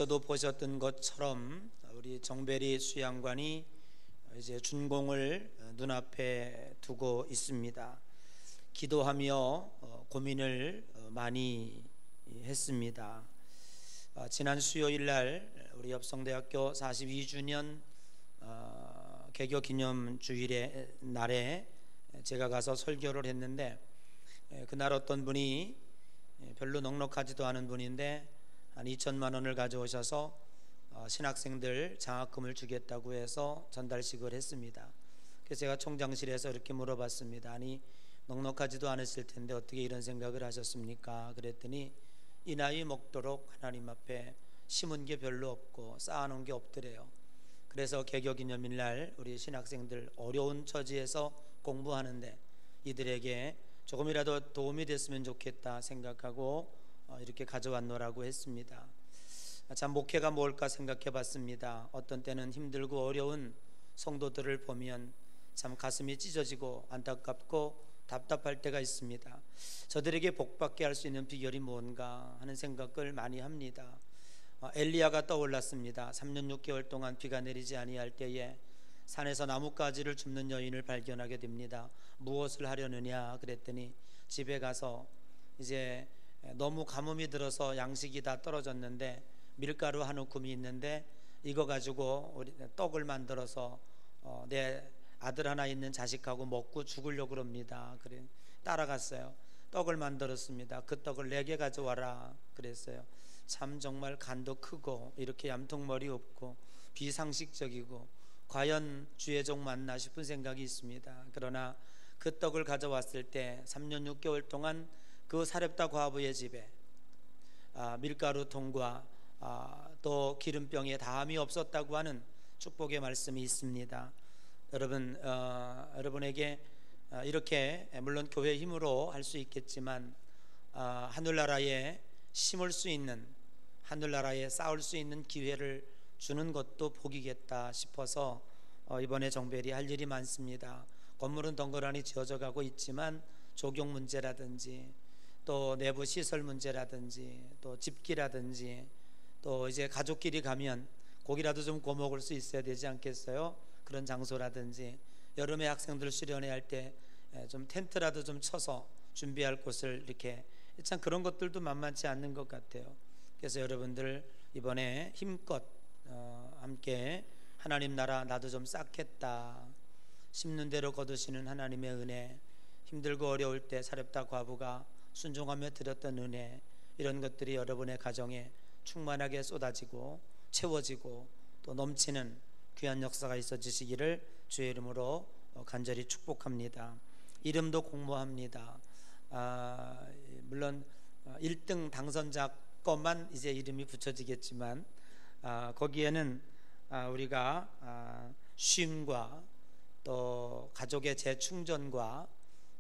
앞에서도 보셨던 것처럼 우리 정배리 수양관이 이제 준공을 눈앞에 두고 있습니다. 기도하며 고민을 많이 했습니다. 지난 수요일 날 우리 엽성대학교 42주년 개교 기념 주일의 날에 제가 가서 설교를 했는데, 그날 어떤 분이 별로 넉넉하지도 않은 분인데 한 2천만 원을 가져오셔서 신학생들 장학금을 주겠다고 해서 전달식을 했습니다. 그래서 제가 총장실에서 이렇게 물어봤습니다. 아니, 넉넉하지도 않았을 텐데 어떻게 이런 생각을 하셨습니까? 그랬더니 이 나이 먹도록 하나님 앞에 심은 게 별로 없고 쌓아놓은 게 없더래요. 그래서 개교기념일 날 우리 신학생들 어려운 처지에서 공부하는데 이들에게 조금이라도 도움이 됐으면 좋겠다 생각하고 이렇게 가져왔노라고 했습니다. 참, 목회가 뭘까 생각해 봤습니다. 어떤 때는 힘들고 어려운 성도들을 보면 참 가슴이 찢어지고 안타깝고 답답할 때가 있습니다. 저들에게 복받게 할 수 있는 비결이 뭔가 하는 생각을 많이 합니다. 엘리야가 떠올랐습니다. 3년 6개월 동안 비가 내리지 아니할 때에 산에서 나뭇가지를 줍는 여인을 발견하게 됩니다. 무엇을 하려느냐 그랬더니 집에 가서 이제 너무 가뭄이 들어서 양식이 다 떨어졌는데 밀가루 한 움큼이 있는데 이거 가지고 우리 떡을 만들어서 내 아들 하나 있는 자식하고 먹고 죽으려고 그럽니다. 그래 따라갔어요. 떡을 만들었습니다. 그 떡을 4개 가져와라 그랬어요. 참 정말 간도 크고 이렇게 얌통머리 없고 비상식적이고 과연 주의 종 맞나 싶은 생각이 있습니다. 그러나 그 떡을 가져왔을 때 3년 6개월 동안 그 사렙다 과부의 집에 밀가루통과 또 기름병에 다함이 없었다고 하는 축복의 말씀이 있습니다. 여러분에게 이렇게 물론 교회 힘으로 할 수 있겠지만 하늘나라에 심을 수 있는, 하늘나라에 쌓을 수 있는 기회를 주는 것도 복이겠다 싶어서 이번에 정배리 할 일이 많습니다. 건물은 덩그러니 지어져 가고 있지만 조경 문제라든지 또 내부 시설 문제라든지 또 집기라든지 또 이제 가족끼리 가면 고기라도 좀 구워 먹을 수 있어야 되지 않겠어요? 그런 장소라든지 여름에 학생들 수련회 할 때 좀 텐트라도 좀 쳐서 준비할 곳을 이렇게, 참 그런 것들도 만만치 않는 것 같아요. 그래서 여러분들 이번에 힘껏 함께 하나님 나라 나도 좀 쌓겠다, 심는 대로 거두시는 하나님의 은혜, 힘들고 어려울 때 사렙다 과부가 순종하며 드렸던 은혜, 이런 것들이 여러분의 가정에 충만하게 쏟아지고 채워지고 또 넘치는 귀한 역사가 있어지시기를 주의 이름으로 간절히 축복합니다. 이름도 공모합니다. 물론 1등 당선자 것만 이제 이름이 붙여지겠지만 거기에는 우리가 쉼과 또 가족의 재충전과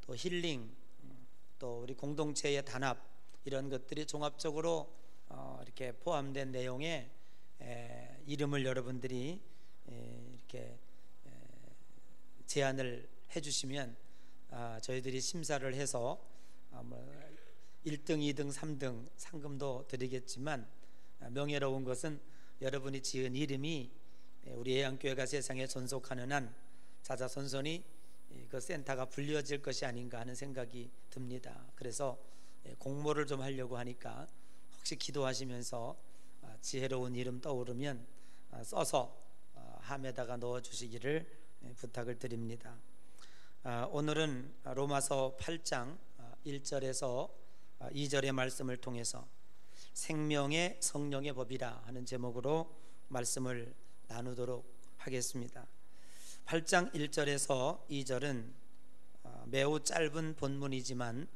또 힐링, 또 우리 공동체의 단합, 이런 것들이 종합적으로 이렇게 포함된 내용의 이름을 여러분들이 이렇게 제안을 해주시면 저희들이 심사를 해서 1등, 2등, 3등 상금도 드리겠지만 명예로운 것은 여러분이 지은 이름이 우리 예양교회가 세상에 존속하는 한 자자손손이 그 센터가 불려질 것이 아닌가 하는 생각이 듭니다. 그래서 공모를 좀 하려고 하니까 혹시 기도하시면서 지혜로운 이름 떠오르면 써서 함에다가 넣어주시기를 부탁을 드립니다. 오늘은 로마서 8장 1절에서 2절의 말씀을 통해서 생명의 성령의 법이라 하는 제목으로 말씀을 나누도록 하겠습니다. 8장 1절에서 2절은 매우 짧은 본문이지만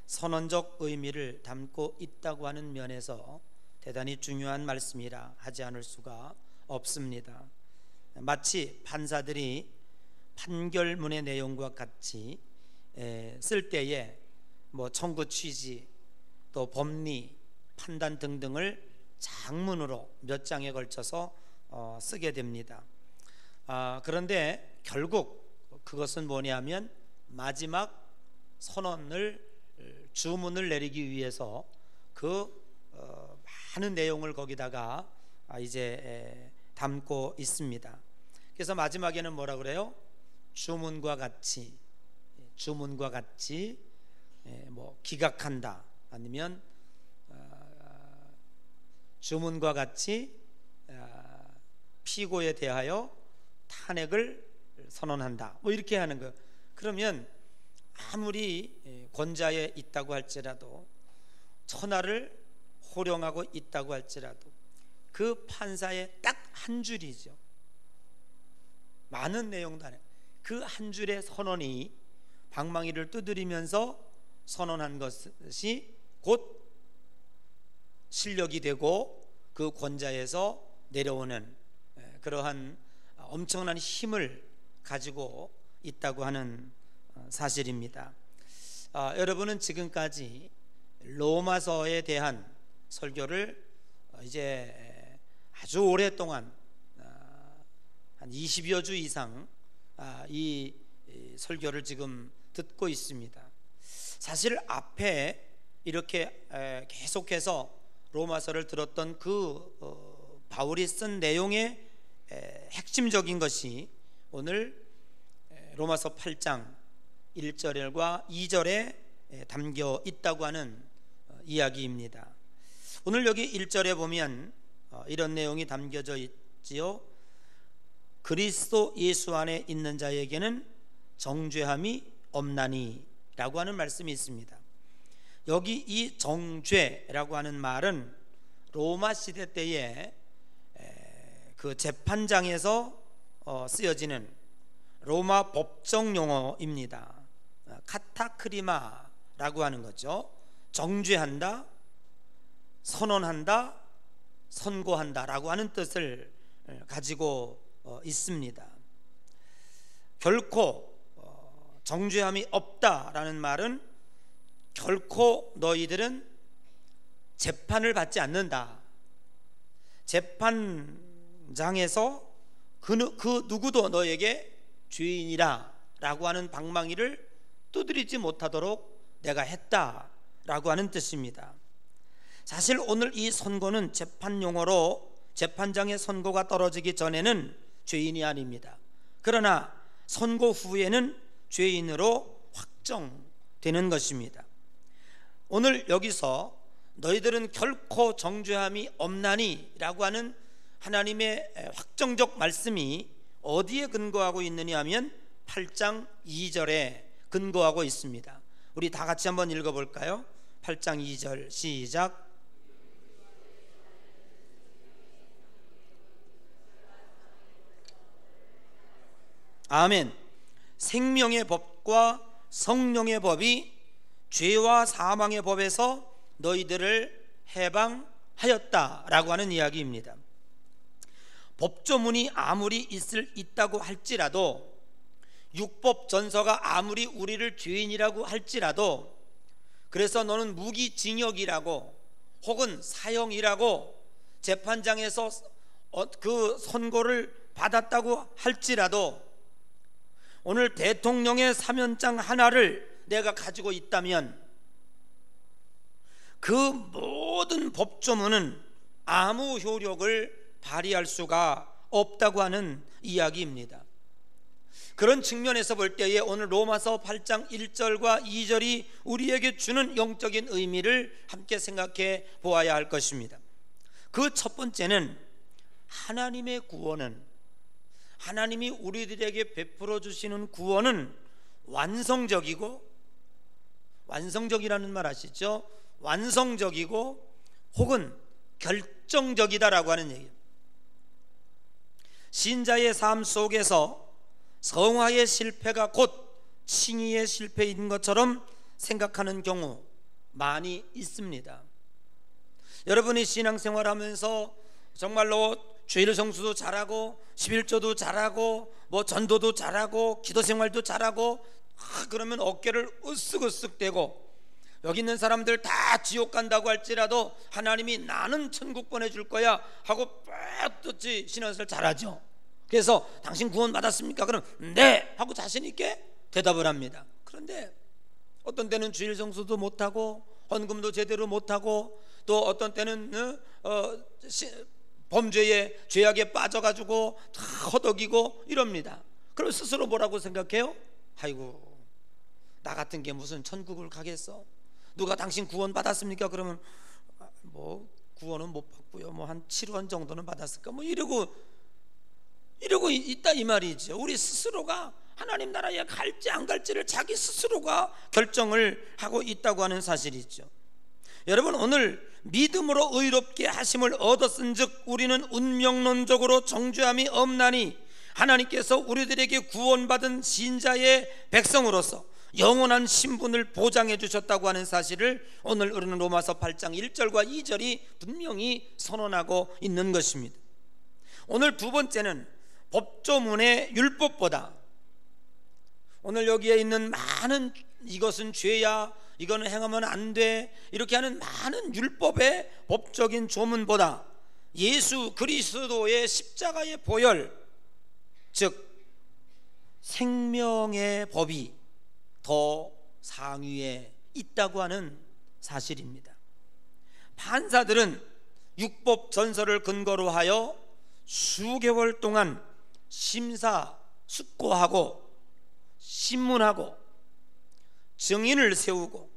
선언적 의미를 담고 있다고 하는 면에서 대단히 중요한 말씀이라 하지 않을 수가 없습니다. 마치 판사들이 판결문의 내용과 같이 쓸 때에 청구 취지 또 법리 판단 등등을 장문으로 몇 장에 걸쳐서 쓰게 됩니다. 그런데 결국 그것은 뭐냐면 마지막 선언을 주문을 내리기 위해서 그 많은 내용을 거기다가 이제 담고 있습니다. 그래서 마지막에는 뭐라 그래요? 주문과 같이 뭐 기각한다, 아니면 주문과 같이 피고에 대하여 탄핵을 선언한다, 뭐 이렇게 하는 거예요. 그러면 아무리 권자에 있다고 할지라도, 천하를 호령하고 있다고 할지라도 그 판사의 딱 한 줄이죠. 많은 내용도 아니에요. 그 한 줄의 선언이 방망이를 두드리면서 선언한 것이 곧 실력이 되고 그 권자에서 내려오는 그러한 엄청난 힘을 가지고 있다고 하는 사실입니다. 여러분은 지금까지 로마서에 대한 설교를 이제 아주 오랫동안 한 20여 주 이상 이 설교를 지금 듣고 있습니다. 사실 앞에 이렇게 계속해서 로마서를 들었던 그 바울이 쓴 내용의 핵심적인 것이 오늘 로마서 8장 1절과 2절에 담겨 있다고 하는 이야기입니다. 오늘 여기 1절에 보면 이런 내용이 담겨져 있지요. 그리스도 예수 안에 있는 자에게는 정죄함이 없나니 라고 하는 말씀이 있습니다. 여기 이 정죄라고 하는 말은 로마 시대 때에 그 재판장에서 쓰여지는 로마 법정 용어입니다. 카타크리마라고 하는 거죠. 정죄한다, 선언한다, 선고한다 라고 하는 뜻을 가지고 있습니다. 결코 정죄함이 없다라는 말은 결코 너희들은 재판을 받지 않는다, 재판장에서 그 누구도 너에게 죄인이라 라고 하는 방망이를 두드리지 못하도록 내가 했다 라고 하는 뜻입니다. 사실 오늘 이 선고는 재판 용어로 재판장의 선고가 떨어지기 전에는 죄인이 아닙니다. 그러나 선고 후에는 죄인으로 확정되는 것입니다. 오늘 여기서 너희들은 결코 정죄함이 없나니 라고 하는 하나님의 확정적 말씀이 어디에 근거하고 있느냐 하면 8장 2절에 근거하고 있습니다. 우리 다 같이 한번 읽어볼까요? 8장 2절 시작. 아멘. 생명의 법과 성령의 법이 죄와 사망의 법에서 너희들을 해방하였다라고 하는 이야기입니다. 법조문이 아무리 있다고 할지라도, 율법 전서가 아무리 우리를 죄인이라고 할지라도, 그래서 너는 무기징역이라고 혹은 사형이라고 재판장에서 그 선고를 받았다고 할지라도, 오늘 대통령의 사면장 하나를 내가 가지고 있다면 그 모든 법조문은 아무 효력을 발휘할 수가 없다고 하는 이야기입니다. 그런 측면에서 볼 때에 오늘 로마서 8장 1절과 2절이 우리에게 주는 영적인 의미를 함께 생각해 보아야 할 것입니다. 그 첫 번째는 하나님의 구원은, 하나님이 우리들에게 베풀어 주시는 구원은 완성적이고, 완성적이라는 말 아시죠? 완성적이고 혹은 결정적이다라고 하는 얘기예요. 신자의 삶 속에서 성화의 실패가 곧 칭의의 실패인 것처럼 생각하는 경우 많이 있습니다. 여러분이 신앙생활하면서 정말로 주일 성수도 잘하고 11조도 잘하고 뭐 전도도 잘하고 기도생활도 잘하고 그러면 어깨를 으쓱으쓱 대고 여기 있는 사람들 다 지옥 간다고 할지라도 하나님이 나는 천국 보내줄 거야 하고 빽 신앙생활 잘하죠. 그래서 당신 구원 받았습니까? 그럼 네 하고 자신 있게 대답을 합니다. 그런데 어떤 때는 주일 성수도 못하고 헌금도 제대로 못하고 또 어떤 때는 범죄에 죄악에 빠져가지고 다 허덕이고 이럽니다. 그럼 스스로 뭐라고 생각해요? 아이고, 나 같은 게 무슨 천국을 가겠어? 누가 당신 구원 받았습니까? 그러면 뭐 구원은 못 받고요, 뭐 한 7원 정도는 받았을까, 뭐 이러고 있다 이 말이죠. 우리 스스로가 하나님 나라에 갈지 안 갈지를 자기 스스로가 결정을 하고 있다고 하는 사실이죠. 여러분, 오늘 믿음으로 의롭게 하심을 얻었은즉 우리는 운명론적으로 정죄함이 없나니 하나님께서 우리들에게 구원받은 신자의 백성으로서 영원한 신분을 보장해 주셨다고 하는 사실을 오늘 우리는 로마서 8장 1절과 2절이 분명히 선언하고 있는 것입니다. 오늘 두 번째는 법조문의 율법보다, 오늘 여기에 있는 많은 이것은 죄야, 이거는 행하면 안 돼, 이렇게 하는 많은 율법의 법적인 조문보다 예수 그리스도의 십자가의 보혈, 즉 생명의 법이 더 상위에 있다고 하는 사실입니다. 판사들은 율법 전설을 근거로 하여 수개월 동안 심사숙고하고 신문하고 증인을 세우고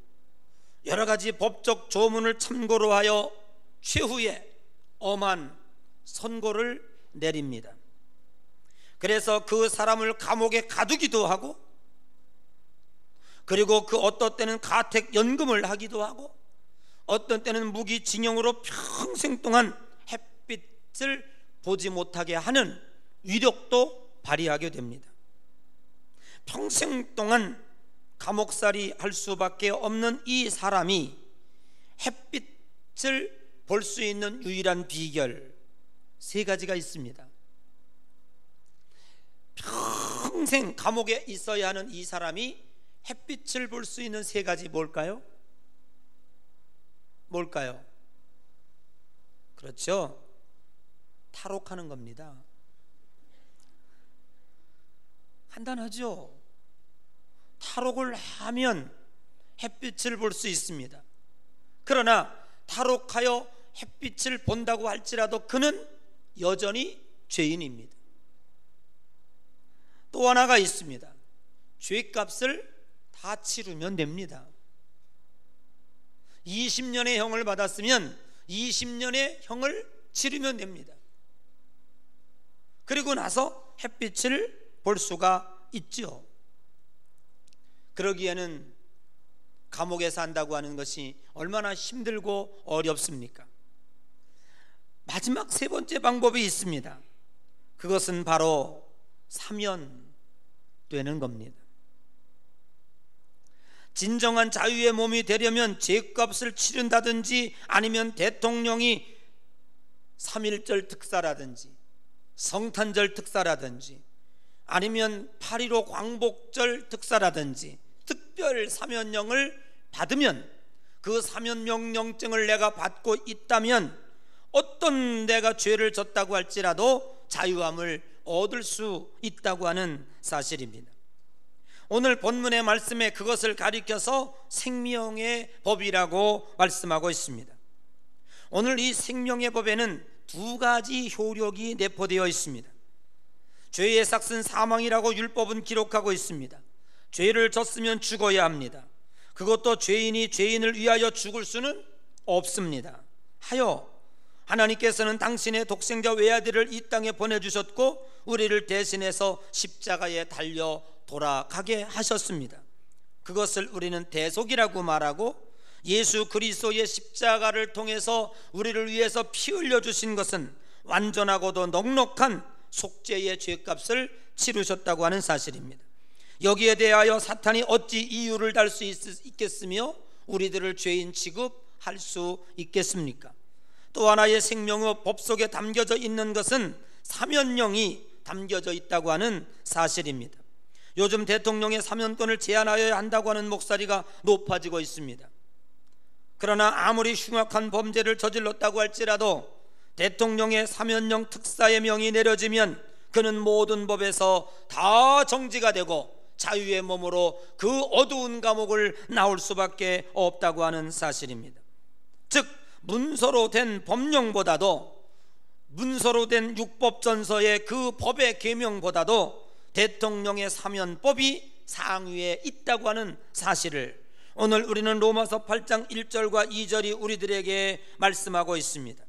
여러 가지 법적 조문을 참고로 하여 최후의 엄한 선고를 내립니다. 그래서 그 사람을 감옥에 가두기도 하고, 그리고 그 어떤 때는 가택연금을 하기도 하고, 어떤 때는 무기징역으로 평생 동안 햇빛을 보지 못하게 하는 위력도 발휘하게 됩니다. 평생 동안 감옥살이 할 수밖에 없는 이 사람이 햇빛을 볼 수 있는 유일한 비결 세 가지가 있습니다. 평생 감옥에 있어야 하는 이 사람이 햇빛을 볼 수 있는 세 가지 뭘까요? 그렇죠, 탈옥하는 겁니다. 간단하죠. 탈옥을 하면 햇빛을 볼 수 있습니다. 그러나 탈옥하여 햇빛을 본다고 할지라도 그는 여전히 죄인입니다. 또 하나가 있습니다. 죄값을 다 치르면 됩니다. 20년의 형을 받았으면 20년의 형을 치르면 됩니다. 그리고 나서 햇빛을 볼 수가 있죠. 그러기에는 감옥에 산다고 하는 것이 얼마나 힘들고 어렵습니까? 마지막 세 번째 방법이 있습니다. 그것은 바로 사면되는 겁니다. 진정한 자유의 몸이 되려면 죄값을 치른다든지, 아니면 대통령이 3.1절 특사라든지 성탄절 특사라든지, 아니면 8.15 광복절 특사라든지 특별 사면령을 받으면, 그 사면명령증을 내가 받고 있다면 어떤 내가 죄를 졌다고 할지라도 자유함을 얻을 수 있다고 하는 사실입니다. 오늘 본문의 말씀에 그것을 가리켜서 생명의 법이라고 말씀하고 있습니다. 오늘 이 생명의 법에는 두 가지 효력이 내포되어 있습니다. 죄의 삭은 사망이라고 율법은 기록하고 있습니다. 죄를 졌으면 죽어야 합니다. 그것도 죄인이 죄인을 위하여 죽을 수는 없습니다. 하여 하나님께서는 당신의 독생자 외아들을 이 땅에 보내주셨고 우리를 대신해서 십자가에 달려 돌아가게 하셨습니다. 그것을 우리는 대속이라고 말하고, 예수 그리스도의 십자가를 통해서 우리를 위해서 피 흘려 주신 것은 완전하고도 넉넉한 속죄의 죄값을 치르셨다고 하는 사실입니다. 여기에 대하여 사탄이 어찌 이유를 달 수 있겠으며 우리들을 죄인 취급할 수 있겠습니까? 또 하나의 생명의 법 속에 담겨져 있는 것은 사면령이 담겨져 있다고 하는 사실입니다. 요즘 대통령의 사면권을 제한하여야 한다고 하는 목소리가 높아지고 있습니다. 그러나 아무리 흉악한 범죄를 저질렀다고 할지라도 대통령의 사면령 특사의 명이 내려지면 그는 모든 법에서 다 정지가 되고 자유의 몸으로 그 어두운 감옥을 나올 수밖에 없다고 하는 사실입니다. 즉 문서로 된 법령보다도, 문서로 된 율법전서의 그 법의 계명보다도 대통령의 사면법이 상위에 있다고 하는 사실을 오늘 우리는 로마서 8장 1절과 2절이 우리들에게 말씀하고 있습니다.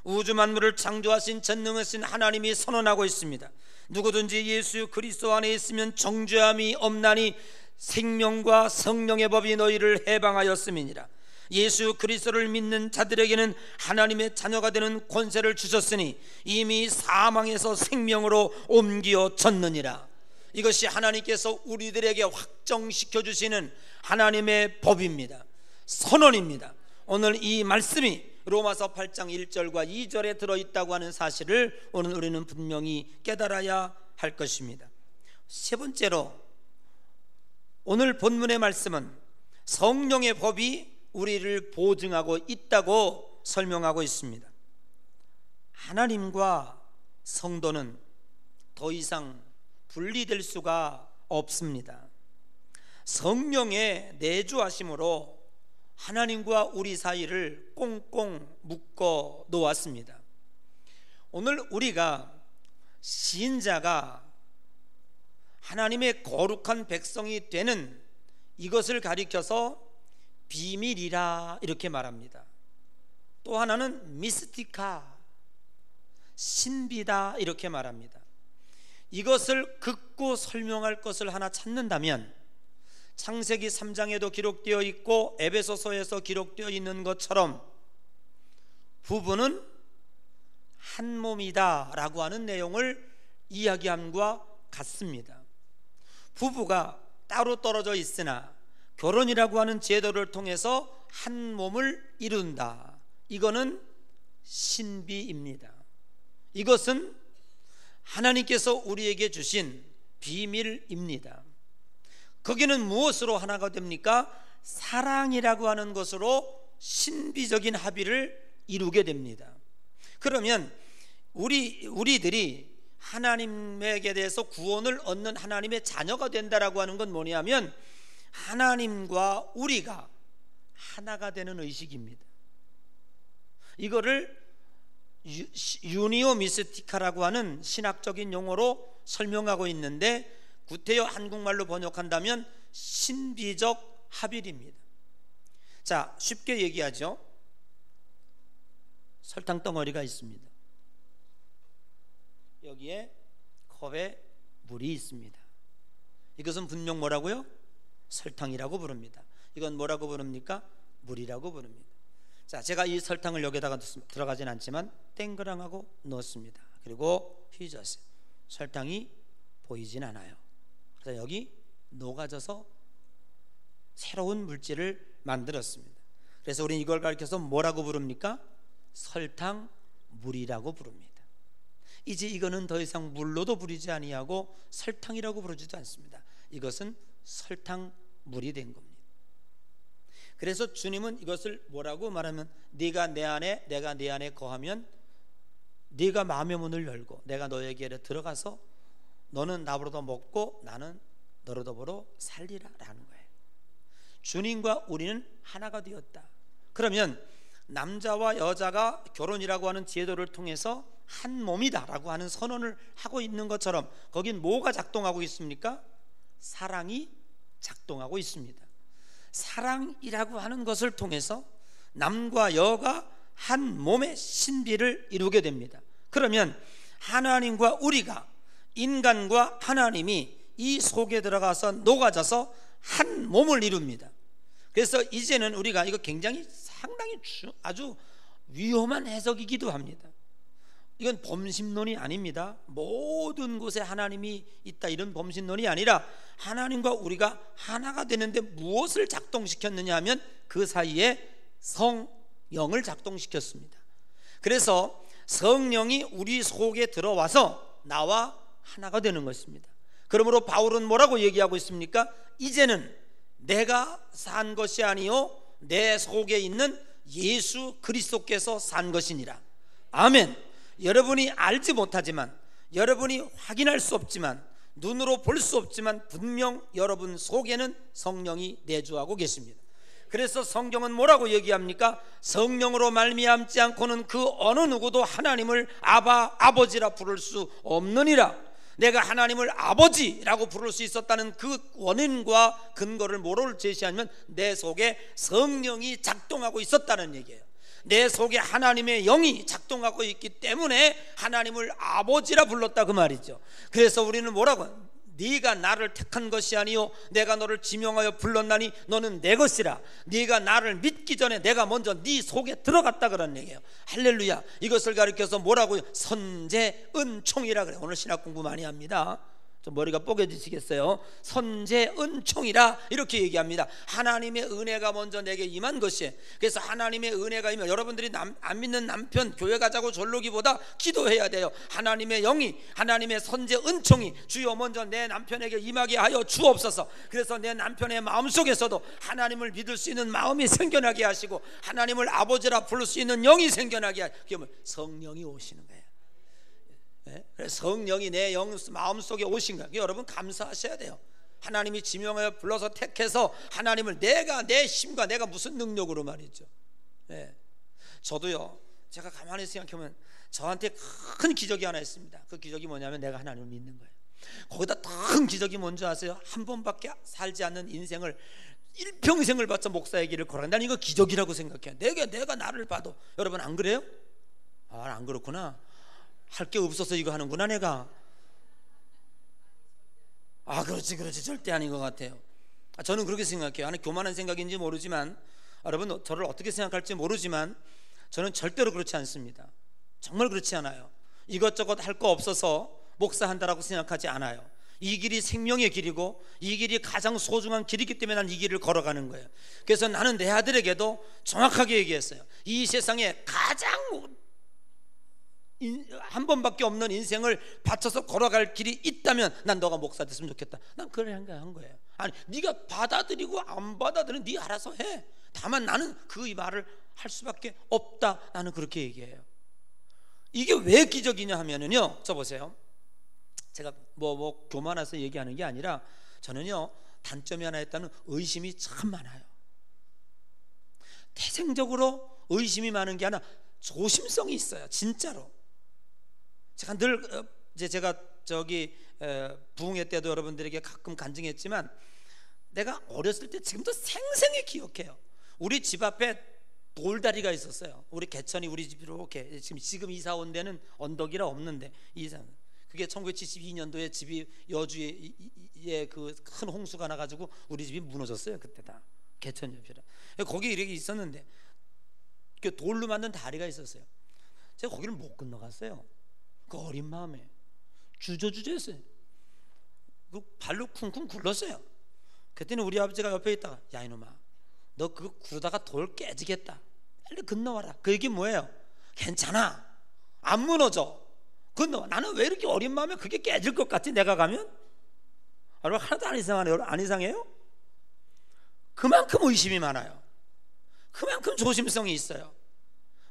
우주 만물을 창조하신 전능하신 하나님이 선언하고 있습니다. 누구든지 예수 그리스도 안에 있으면 정죄함이 없나니 생명과 성령의 법이 너희를 해방하였음이니라. 예수 그리스도를 믿는 자들에게는 하나님의 자녀가 되는 권세를 주셨으니 이미 사망에서 생명으로 옮겨졌느니라. 이것이 하나님께서 우리들에게 확정시켜 주시는 하나님의 법입니다. 선언입니다. 오늘 이 말씀이 로마서 8장 1절과 2절에 들어있다고 하는 사실을 오늘 우리는 분명히 깨달아야 할 것입니다. 세 번째로, 오늘 본문의 말씀은 성령의 법이 우리를 보증하고 있다고 설명하고 있습니다. 하나님과 성도는 더 이상 분리될 수가 없습니다. 성령의 내주하심으로 하나님과 우리 사이를 꽁꽁 묶어 놓았습니다. 오늘 우리가 신자가 하나님의 거룩한 백성이 되는 이것을 가리켜서 비밀이라 이렇게 말합니다. 또 하나는 미스티카, 신비다 이렇게 말합니다. 이것을 긋고 설명할 것을 하나 찾는다면 창세기 3장에도 기록되어 있고 에베소서에서 기록되어 있는 것처럼 부부는 한 몸이다 라고 하는 내용을 이야기함과 같습니다. 부부가 따로 떨어져 있으나 결혼이라고 하는 제도를 통해서 한 몸을 이룬다. 이거는 신비입니다. 이것은 하나님께서 우리에게 주신 비밀입니다. 거기는 무엇으로 하나가 됩니까? 사랑이라고 하는 것으로 신비적인 합의를 이루게 됩니다. 그러면 우리들이 하나님에게 대해서 구원을 얻는 하나님의 자녀가 된다라고 하는 건 뭐냐면 하나님과 우리가 하나가 되는 의식입니다. 이거를 유니오 미스티카라고 하는 신학적인 용어로 설명하고 있는데 구태여 한국말로 번역한다면 신비적 합일입니다. 자, 쉽게 얘기하죠. 설탕 덩어리가 있습니다. 여기에 컵에 물이 있습니다. 이것은 분명 뭐라고요? 설탕이라고 부릅니다. 이건 뭐라고 부릅니까? 물이라고 부릅니다. 자, 제가 이 설탕을 여기다가 들어가진 않지만 땡그랑하고 넣었습니다. 그리고 휘졌어요. 설탕이 보이진 않아요. 그래서 여기 녹아져서 새로운 물질을 만들었습니다. 그래서 우리는 이걸 가리켜서 뭐라고 부릅니까? 설탕물이라고 부릅니다. 이제 이거는 더 이상 물로도 부르지 아니하고 설탕이라고 부르지도 않습니다. 이것은 설탕물이 된 겁니다. 그래서 주님은 이것을 뭐라고 말하면 네가 내 안에 내가 네 안에 거하면 네가 마음의 문을 열고 내가 너에게 들어가서 너는 나보다 먹고 나는 너로 더불어 살리라 라는 거예요. 주님과 우리는 하나가 되었다. 그러면 남자와 여자가 결혼이라고 하는 제도를 통해서 한 몸이다 라고 하는 선언을 하고 있는 것처럼 거긴 뭐가 작동하고 있습니까? 사랑이 작동하고 있습니다. 사랑이라고 하는 것을 통해서 남과 여가 한 몸의 신비를 이루게 됩니다. 그러면 하나님과 우리가, 인간과 하나님이 이 속에 들어가서 녹아져서 한 몸을 이룹니다. 그래서 이제는 우리가 이거 굉장히 상당히 아주 위험한 해석이기도 합니다. 이건 범신론이 아닙니다. 모든 곳에 하나님이 있다 이런 범신론이 아니라 하나님과 우리가 하나가 되는데 무엇을 작동시켰느냐 하면 그 사이에 성령을 작동시켰습니다. 그래서 성령이 우리 속에 들어와서 나와 하나가 되는 것입니다. 그러므로 바울은 뭐라고 얘기하고 있습니까? 이제는 내가 산 것이 아니요 내 속에 있는 예수 그리스도께서 산 것이니라. 아멘. 여러분이 알지 못하지만, 여러분이 확인할 수 없지만, 눈으로 볼 수 없지만 분명 여러분 속에는 성령이 내주하고 계십니다. 그래서 성경은 뭐라고 얘기합니까? 성령으로 말미암지 않고는 그 어느 누구도 하나님을 아버지라 부를 수 없느니라. 내가 하나님을 아버지라고 부를 수 있었다는 그 원인과 근거를 뭐로 제시하냐면 내 속에 성령이 작동하고 있었다는 얘기예요. 내 속에 하나님의 영이 작동하고 있기 때문에 하나님을 아버지라 불렀다 그 말이죠. 그래서 우리는 뭐라고? 네가 나를 택한 것이 아니요 내가 너를 지명하여 불렀나니 너는 내 것이라. 네가 나를 믿기 전에 내가 먼저 네 속에 들어갔다 그런 얘기예요. 할렐루야. 이것을 가리켜서 뭐라고요? 선제 은총이라 그래요. 오늘 신학 공부 많이 합니다. 좀 머리가 뽀개지시겠어요? 선제 은총이라 이렇게 얘기합니다. 하나님의 은혜가 먼저 내게 임한 것이에요. 그래서 하나님의 은혜가 임하면 여러분들이 안 믿는 남편 교회 가자고 졸르기보다 기도해야 돼요. 하나님의 영이, 하나님의 선제 은총이 주여 먼저 내 남편에게 임하게 하여 주옵소서. 그래서 내 남편의 마음속에서도 하나님을 믿을 수 있는 마음이 생겨나게 하시고 하나님을 아버지라 부를 수 있는 영이 생겨나게 하시고, 그게 성령이 오시는 거예요. 그래서 성령이 내 마음속에 오신 거예요. 여러분 감사하셔야 돼요. 하나님이 지명하여 불러서 택해서 하나님을 내가 내 힘과 내가 무슨 능력으로 말이죠. 저도요, 제가 가만히 생각해보면 저한테 큰 기적이 하나 있습니다. 그 기적이 뭐냐면 내가 하나님을 믿는 거예요. 거기다 큰 기적이 뭔지 아세요? 한 번밖에 살지 않는 인생을 일평생을 바쳐 목사의 길을 걸어간다. 난 이거 기적이라고 생각해요. 내가 나를 봐도. 여러분 안 그래요? 안 그렇구나. 할 게 없어서 이거 하는구나 내가. 그렇지 절대 아닌 것 같아요. 저는 그렇게 생각해요. 하나 교만한 생각인지 모르지만, 여러분 저를 어떻게 생각할지 모르지만 저는 절대로 그렇지 않습니다. 정말 그렇지 않아요. 이것저것 할 거 없어서 목사한다라고 생각하지 않아요. 이 길이 생명의 길이고 이 길이 가장 소중한 길이기 때문에 난 이 길을 걸어가는 거예요. 그래서 나는 내 아들에게도 정확하게 얘기했어요. 이 세상에 가장 한 번밖에 없는 인생을 바쳐서 걸어갈 길이 있다면 난 너가 목사 됐으면 좋겠다. 난 그래 한 거예요. 아니 네가 받아들이고 안 받아들이는 네 알아서 해. 다만 나는 그 말을 할 수밖에 없다. 나는 그렇게 얘기해요. 이게 왜 기적이냐 하면은요, 저 보세요. 제가 뭐 교만해서 얘기하는 게 아니라 저는요 단점이 하나 있다면 의심이 참 많아요. 태생적으로 의심이 많은 게 아니라 조심성이 있어요. 진짜로. 제가 늘 제가 부흥회 때도 여러분들에게 가끔 간증했지만 내가 어렸을 때 지금도 생생히 기억해요. 우리 집 앞에 돌다리가 있었어요. 우리 개천이 우리 집으로 이렇게 지금 이사 온 데는 언덕이라 없는데 그게 1972년도에 집이 여주에 그 큰 홍수가 나가지고 우리 집이 무너졌어요. 그때 다 개천 옆이라. 거기 이렇게 있었는데 그 돌로 만든 다리가 있었어요. 제가 거기를 못 건너갔어요. 그 어린 마음에 주저주저했어요. 그 발로 쿵쿵 굴렀어요. 그때는 우리 아버지가 옆에 있다가 야 이놈아 너 그거 구르다가 돌 깨지겠다. 빨리 건너와라. 그 얘기 뭐예요? 괜찮아. 안 무너져. 건너와. 나는 왜 이렇게 어린 마음에 그게 깨질 것 같지? 내가 가면? 여러분 하나도 안 이상하네요. 안 이상해요? 그만큼 의심이 많아요. 그만큼 조심성이 있어요.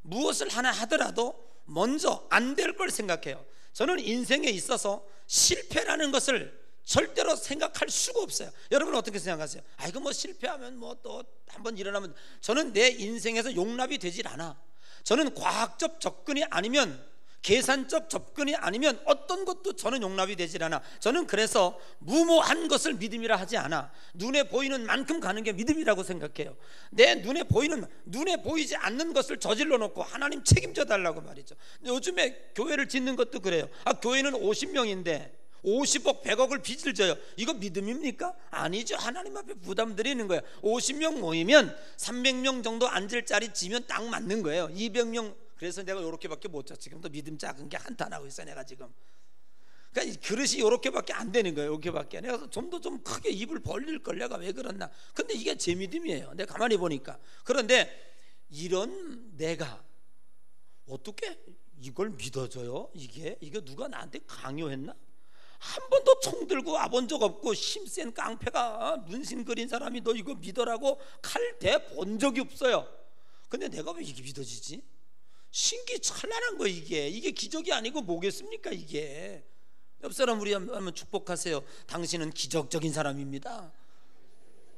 무엇을 하나 하더라도 먼저 안 될 걸 생각해요. 저는 인생에 있어서 실패라는 것을 절대로 생각할 수가 없어요. 여러분 어떻게 생각하세요? 이거 뭐 실패하면 뭐 또 한번 일어나면, 저는 내 인생에서 용납이 되질 않아. 저는 과학적 접근이 아니면, 계산적 접근이 아니면 어떤 것도 저는 용납이 되질 않아. 저는 그래서 무모한 것을 믿음이라 하지 않아. 눈에 보이는 만큼 가는 게 믿음이라고 생각해요. 내 눈에 보이지 않는 것을 저질러 놓고 하나님 책임져 달라고 말이죠. 요즘에 교회를 짓는 것도 그래요. 교회는 50명인데 50억 100억을 빚을 져요. 이거 믿음입니까? 아니죠. 하나님 앞에 부담 드리는 거예요. 50명 모이면 300명 정도 앉을 자리 지면 딱 맞는 거예요. 200명. 그래서 내가 요렇게밖에 못 져. 지금도 믿음 작은 게 한탄하고 있어 내가 지금. 그러니까 그릇이 요렇게밖에 안 되는 거예요. 요렇게밖에. 내가 좀 더 좀 크게 입을 벌릴 걸 내가 왜 그랬나. 근데 이게 제 믿음이에요. 내가 가만히 보니까. 그런데 이런 내가 어떻게 이걸 믿어줘요? 이게 누가 나한테 강요했나? 한 번도 총 들고 와본 적 없고 힘센 깡패가 문신 그린 사람이 너 이거 믿어라고 칼 대 본 적이 없어요. 근데 내가 왜 이게 믿어지지? 신기찬란한 거. 이게 기적이 아니고 뭐겠습니까? 이게 옆 사람 우리 한번 축복하세요. 당신은 기적적인 사람입니다.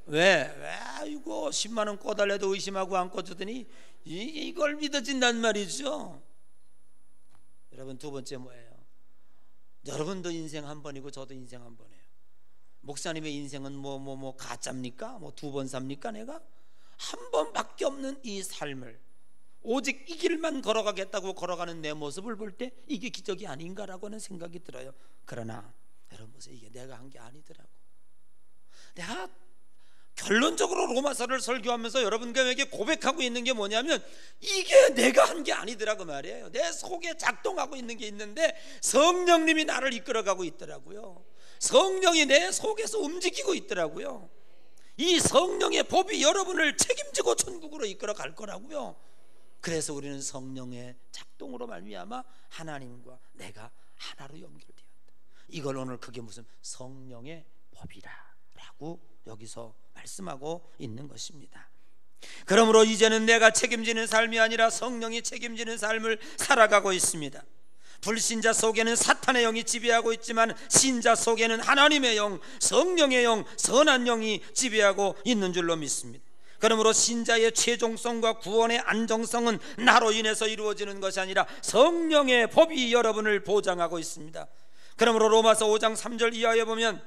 이거 10만 원 꺼달래도 의심하고 안 꺼주더니 이걸 믿어진단 말이죠. 여러분, 두 번째 뭐예요? 여러분도 인생 한 번이고 저도 인생 한 번이에요. 목사님의 인생은 뭐 가짜입니까? 뭐 두 번 삽니까? 내가 한 번밖에 없는 이 삶을 오직 이 길만 걸어가겠다고 걸어가는 내 모습을 볼 때 이게 기적이 아닌가라고 하는 생각이 들어요. 그러나 여러분 보세요, 이게 내가 한 게 아니더라고. 내가 결론적으로 로마서를 설교하면서 여러분에게 고백하고 있는 게 뭐냐면 이게 내가 한 게 아니더라고 말이에요. 내 속에 작동하고 있는 게 있는데 성령님이 나를 이끌어가고 있더라고요. 성령이 내 속에서 움직이고 있더라고요. 이 성령의 법이 여러분을 책임지고 천국으로 이끌어 갈 거라고요. 그래서 우리는 성령의 작동으로 말미암아 하나님과 내가 하나로 연결되었다. 이걸 오늘 그게 무슨 성령의 법이라고 여기서 말씀하고 있는 것입니다. 그러므로 이제는 내가 책임지는 삶이 아니라 성령이 책임지는 삶을 살아가고 있습니다. 불신자 속에는 사탄의 영이 지배하고 있지만 신자 속에는 하나님의 영, 성령의 영, 선한 영이 지배하고 있는 줄로 믿습니다. 그러므로 신자의 최종성과 구원의 안정성은 나로 인해서 이루어지는 것이 아니라 성령의 법이 여러분을 보장하고 있습니다. 그러므로 로마서 5장 3절 이하에 보면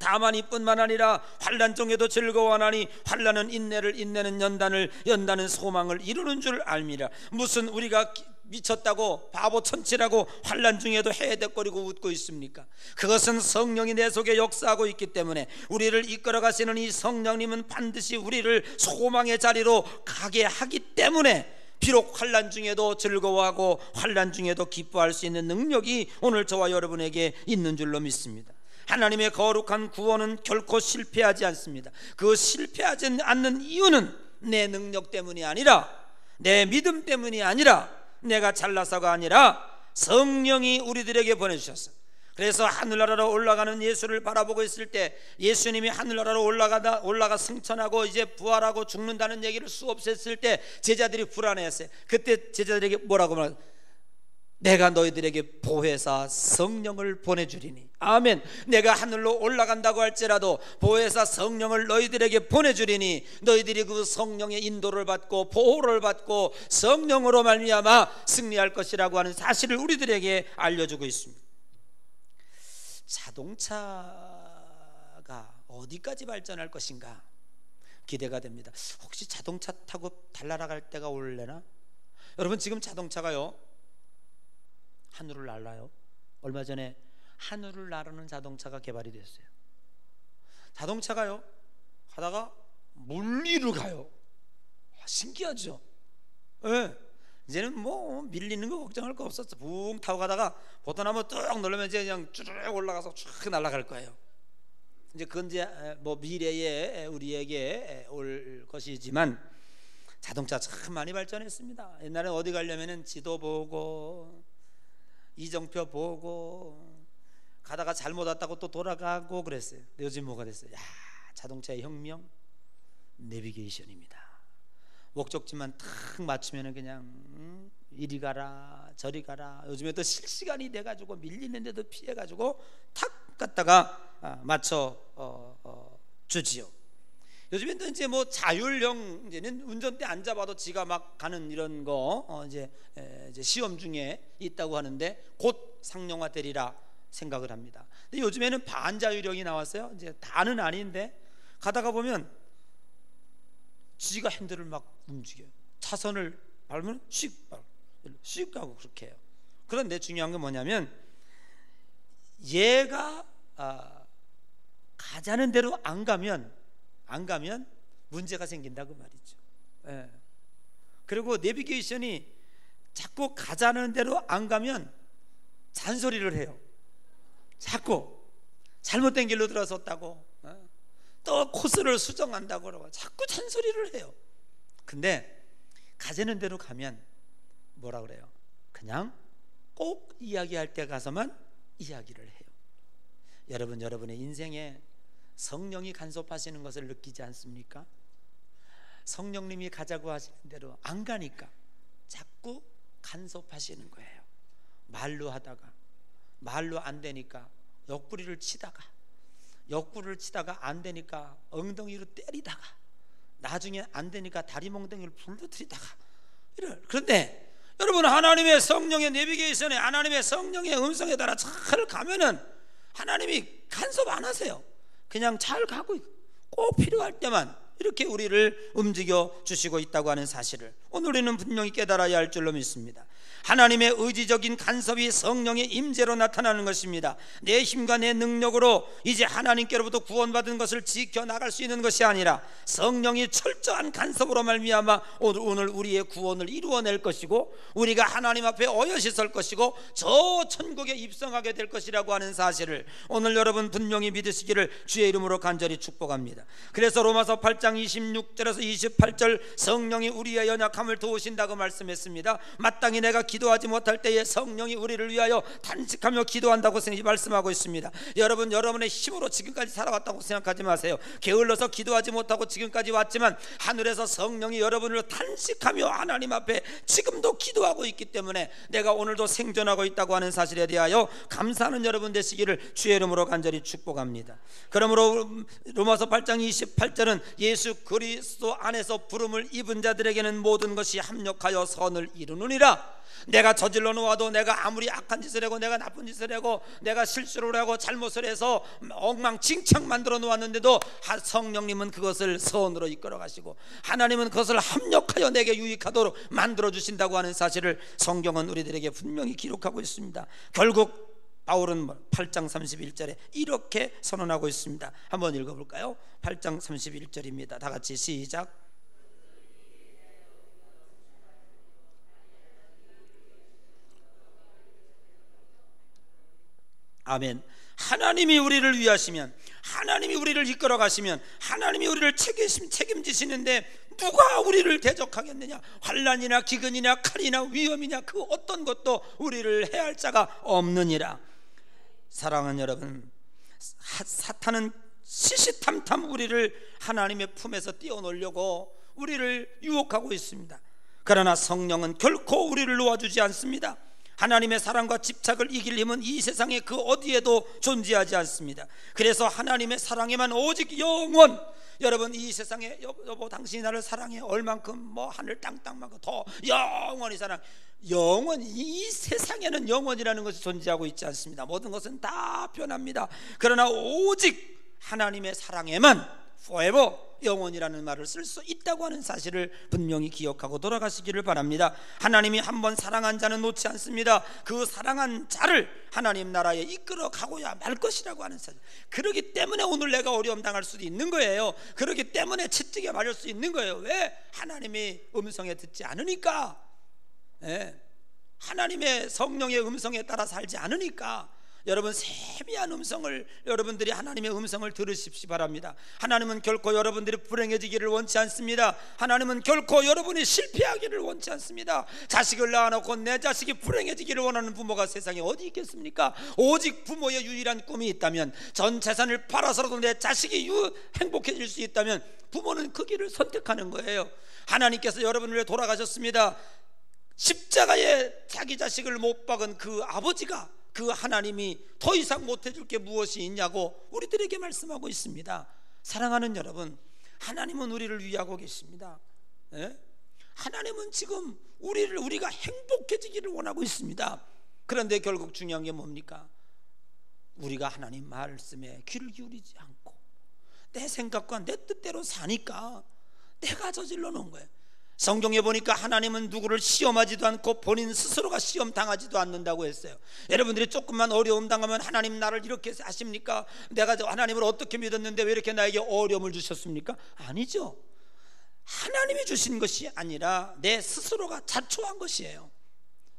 다만 이뿐만 아니라 환난 중에도 즐거워하나니 환난은 인내를, 인내는 연단을, 연단은 소망을 이루는 줄 알미라. 무슨 우리가 미쳤다고 바보 천치라고 환난 중에도 헤헤덕거리고 웃고 있습니까? 그것은 성령이 내 속에 역사하고 있기 때문에 우리를 이끌어 가시는 이 성령님은 반드시 우리를 소망의 자리로 가게 하기 때문에 비록 환난 중에도 즐거워하고 환난 중에도 기뻐할 수 있는 능력이 오늘 저와 여러분에게 있는 줄로 믿습니다. 하나님의 거룩한 구원은 결코 실패하지 않습니다. 그 실패하지 않는 이유는 내 능력 때문이 아니라 내 믿음 때문이 아니라 내가 잘나서가 아니라 성령이 우리들에게 보내주셨어요. 그래서 하늘나라로 올라가는 예수를 바라보고 있을 때 예수님이 하늘나라로 올라가 승천하고 이제 부활하고 죽는다는 얘기를 수없이 했을 때 제자들이 불안해했어요. 그때 제자들에게 뭐라고 말했어요? 내가 너희들에게 보혜사 성령을 보내주리니. 아멘. 내가 하늘로 올라간다고 할지라도 보혜사 성령을 너희들에게 보내주리니 너희들이 그 성령의 인도를 받고 보호를 받고 성령으로 말미암아 승리할 것이라고 하는 사실을 우리들에게 알려주고 있습니다. 자동차가 어디까지 발전할 것인가 기대가 됩니다. 혹시 자동차 타고 달나라 때가 올래나? 여러분, 지금 자동차가요 하늘을 날아요. 얼마 전에 하늘을 나르는 자동차가 개발이 됐어요. 자동차가요 가다가 물 위로 가요. 신기하죠? 네. 이제는 뭐 밀리는 거 걱정할 거 없었어. 붕 타고 가다가 보트나무 뚝 누르면 이제 그냥 쭉 올라가서 쭉 날아갈 거예요. 이제 그건 이제 뭐 미래에 우리에게 올 것이지만 자동차 참 많이 발전했습니다. 옛날에 어디 가려면은 지도 보고 이정표 보고 가다가 잘못 왔다고 또 돌아가고 그랬어요. 요즘 뭐가 됐어요? 자동차의 혁명 내비게이션입니다. 목적지만 탁 맞추면은 그냥 이리 가라 저리 가라. 요즘에 또 실시간이 돼가지고 밀리는데도 피해가지고 탁 갔다가 맞춰 주지요. 요즘엔 또 이제 뭐 자율형, 이제는 운전대 안 잡아도 지가 막 가는 이런 거 이제 시험 중에 있다고 하는데 곧 상용화되리라 생각을 합니다. 근데 요즘에는 반자율형이 나왔어요. 이제 다는 아닌데 가다가 보면 지가 핸들을 막 움직여요. 차선을 밟으면 씩 가고 그렇게 해요. 그런데 중요한 건 뭐냐면 얘가 가자는 대로 안 가면 문제가 생긴다 그 말이죠. 예. 그리고 내비게이션이 자꾸 가자는 대로 안 가면 잔소리를 해요. 자꾸 잘못된 길로 들어섰다고 또 코스를 수정한다고 그러고 자꾸 잔소리를 해요. 근데 가자는 대로 가면 뭐라 그래요? 그냥 꼭 이야기할 때 가서만 이야기를 해요. 여러분, 여러분의 인생에 성령이 간섭하시는 것을 느끼지 않습니까? 성령님이 가자고 하시는 대로 안 가니까 자꾸 간섭하시는 거예요. 말로 하다가 말로 안 되니까 옆구리를 치다가 옆구리를 치다가 안 되니까 엉덩이로 때리다가 나중에 안 되니까 다리 몽둥이를 불러들이다가 그런데 여러분, 하나님의 성령의 내비게이션에 하나님의 성령의 음성에 따라 잘 가면은 하나님이 간섭 안 하세요. 그냥 잘 가고 꼭 필요할 때만 이렇게 우리를 움직여 주시고 있다고 하는 사실을 오늘 우리는 분명히 깨달아야 할 줄로 믿습니다. 하나님의 의지적인 간섭이 성령의 임재로 나타나는 것입니다. 내 힘과 내 능력으로 이제 하나님께로부터 구원받은 것을 지켜나갈 수 있는 것이 아니라 성령이 철저한 간섭으로 말미암아 오늘 우리의 구원을 이루어낼 것이고 우리가 하나님 앞에 어여시 설 것이고 저 천국에 입성하게 될 것이라고 하는 사실을 오늘 여러분 분명히 믿으시기를 주의 이름으로 간절히 축복합니다. 그래서 로마서 8장 26절에서 28절 성령이 우리의 연약함을 도우신다고 말씀했습니다. 마땅히 내가 기도하지 못할 때에 성령이 우리를 위하여 탄식하며 기도한다고 말씀하고 있습니다. 여러분, 여러분의 힘으로 지금까지 살아왔다고 생각하지 마세요. 게을러서 기도하지 못하고 지금까지 왔지만 하늘에서 성령이 여러분을 탄식하며 하나님 앞에 지금도 기도하고 있기 때문에 내가 오늘도 생존하고 있다고 하는 사실에 대하여 감사하는 여러분 되시기를 주의 이름으로 간절히 축복합니다. 그러므로 로마서 8장 28절은 예수 그리스도 안에서 부름을 입은 자들에게는 모든 것이 합력하여 선을 이루느니라. 내가 저질러 놓아도 내가 아무리 악한 짓을 하고 내가 나쁜 짓을 하고 내가 실수를 하고 잘못을 해서 엉망진창 만들어 놓았는데도 성령님은 그것을 선으로 이끌어 가시고 하나님은 그것을 합력하여 내게 유익하도록 만들어 주신다고 하는 사실을 성경은 우리들에게 분명히 기록하고 있습니다. 결국 바울은 8장 31절에 이렇게 선언하고 있습니다. 한번 읽어볼까요? 8장 31절입니다. 다 같이 시작. 아멘. 하나님이 우리를 위하시면, 하나님이 우리를 이끌어 가시면, 하나님이 우리를 책임지시는데 누가 우리를 대적하겠느냐? 환난이나 기근이나 칼이나 위험이냐 그 어떤 것도 우리를 해할 자가 없느니라. 사랑하는 여러분, 사탄은 시시탐탐 우리를 하나님의 품에서 띄워놓으려고 우리를 유혹하고 있습니다. 그러나 성령은 결코 우리를 놓아주지 않습니다. 하나님의 사랑과 집착을 이길 힘은 이 세상에 그 어디에도 존재하지 않습니다. 그래서 하나님의 사랑에만 오직 영원, 여러분 이 세상에 여보 당신이 나를 사랑해 얼만큼 뭐 하늘 땅만큼 더 영원히 사랑, 영원, 이 세상에는 영원이라는 것이 존재하고 있지 않습니다. 모든 것은 다 변합니다. 그러나 오직 하나님의 사랑에만 forever, 영원이라는 말을 쓸 수 있다고 하는 사실을 분명히 기억하고 돌아가시기를 바랍니다. 하나님이 한번 사랑한 자는 놓지 않습니다. 그 사랑한 자를 하나님 나라에 이끌어 가고야 말 것이라고 하는 사실. 그러기 때문에 오늘 내가 어려움 당할 수도 있는 거예요. 그러기 때문에 채찍에 맞을 수 있는 거예요. 왜? 하나님의 음성에 듣지 않으니까. 하나님의 성령의 음성에 따라 살지 않으니까. 여러분 세미한 음성을, 여러분들이 하나님의 음성을 들으십시 바랍니다. 하나님은 결코 여러분들이 불행해지기를 원치 않습니다. 하나님은 결코 여러분이 실패하기를 원치 않습니다. 자식을 낳아놓고 내 자식이 불행해지기를 원하는 부모가 세상에 어디 있겠습니까? 오직 부모의 유일한 꿈이 있다면, 전 재산을 팔아서라도 내 자식이 행복해질 수 있다면 부모는 그 길을 선택하는 거예요. 하나님께서 여러분을 위해 돌아가셨습니다. 십자가에 자기 자식을 못 박은 그 아버지가, 그 하나님이 더 이상 못해줄 게 무엇이 있냐고 우리들에게 말씀하고 있습니다. 사랑하는 여러분, 하나님은 우리를 위하고 계십니다. 하나님은 지금 우리가 행복해지기를 원하고 있습니다. 그런데 결국 중요한 게 뭡니까? 우리가 하나님 말씀에 귀를 기울이지 않고 내 생각과 내 뜻대로 사니까 내가 저질러 놓은 거예요. 성경에 보니까 하나님은 누구를 시험하지도 않고 본인 스스로가 시험 당하지도 않는다고 했어요. 여러분들이 조금만 어려움 당하면 하나님 나를 이렇게 하십니까? 내가 하나님을 어떻게 믿었는데 왜 이렇게 나에게 어려움을 주셨습니까? 아니죠. 하나님이 주신 것이 아니라 내 스스로가 자초한 것이에요.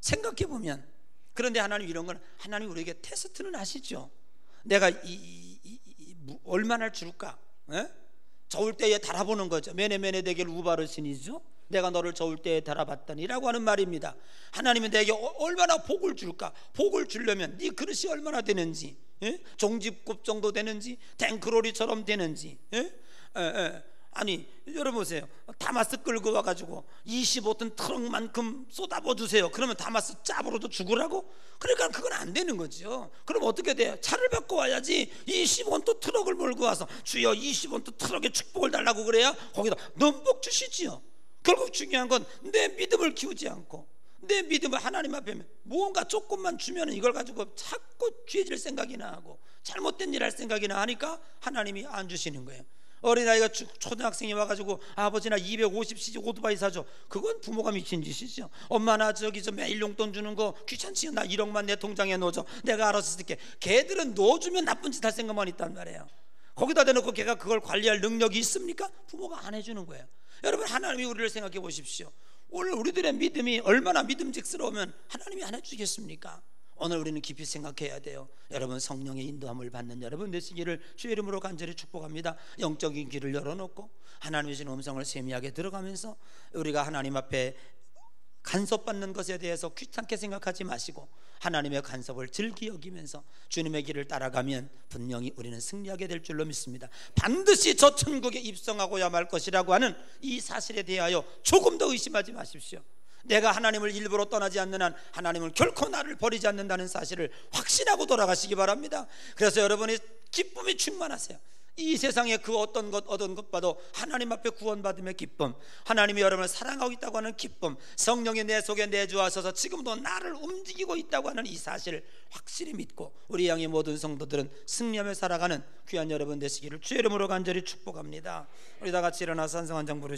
생각해 보면. 그런데 하나님 이런 건, 하나님 우리에게 테스트는 하시죠. 내가 얼마나 줄까? 저울 때에 달아보는 거죠. 메네메네 되길 우바르시니죠. 내가 너를 저울 때에 달아봤더니라고 하는 말입니다. 하나님은 내게 얼마나 복을 줄까? 복을 주려면 네 그릇이 얼마나 되는지, 종집굽 정도 되는지, 탱크로리처럼 되는지, 아니 여러분 보세요. 다마스 끌고 와가지고 25톤 트럭만큼 쏟아부어 주세요. 그러면 다마스 짭으로도 죽으라고? 그러니까 그건 안 되는 거죠. 그럼 어떻게 돼요? 차를 바꿔 와야지. 20원도 트럭을 몰고 와서 주여 20원도 트럭에 축복을 달라고 그래야 거기다 넘복 주시지요. 결국 중요한 건 내 믿음을 키우지 않고 내 믿음을 하나님 앞에 무언가 조금만 주면 이걸 가지고 자꾸 죄질 생각이나 하고 잘못된 일 할 생각이나 하니까 하나님이 안 주시는 거예요. 어린아이가 초등학생이 와가지고 아버지 나 250cc 오토바이 사줘. 그건 부모가 미친 짓이죠. 엄마 나 저기 저 매일 용돈 주는 거 귀찮지? 나 1억만 내 통장에 넣어줘. 내가 알아서 쓸게. 걔들은 넣어주면 나쁜 짓 할 생각만 있단 말이에요. 거기다 대놓고 걔가 그걸 관리할 능력이 있습니까? 부모가 안 해주는 거예요. 여러분 하나님이 우리를 생각해 보십시오. 오늘 우리들의 믿음이 얼마나 믿음직스러우면 하나님이 안 해주겠습니까? 오늘 우리는 깊이 생각해야 돼요. 여러분 성령의 인도함을 받는 여러분 되시기를 주의 이름으로 간절히 축복합니다. 영적인 귀를 열어놓고 하나님의 주신 음성을 세미하게 들어가면서 우리가 하나님 앞에 간섭받는 것에 대해서 귀찮게 생각하지 마시고 하나님의 간섭을 즐기 여기면서 주님의 길을 따라가면 분명히 우리는 승리하게 될 줄로 믿습니다. 반드시 저 천국에 입성하고야 말 것이라고 하는 이 사실에 대하여 조금 더 의심하지 마십시오. 내가 하나님을 일부러 떠나지 않는 한 하나님은 결코 나를 버리지 않는다는 사실을 확신하고 돌아가시기 바랍니다. 그래서 여러분이 기쁨이 충만하세요. 이 세상에 그 어떤 것 얻은 것봐도 하나님 앞에 구원받음의 기쁨, 하나님이 여러분을 사랑하고 있다고 하는 기쁨, 성령이 내 속에 내주하셔서 지금도 나를 움직이고 있다고 하는 이 사실을 확실히 믿고 우리 양의 모든 성도들은 승리하며 살아가는 귀한 여러분 되시기를 주의 이름으로 간절히 축복합니다. 우리 다 같이 일어나서 찬송 한 장 부르시죠.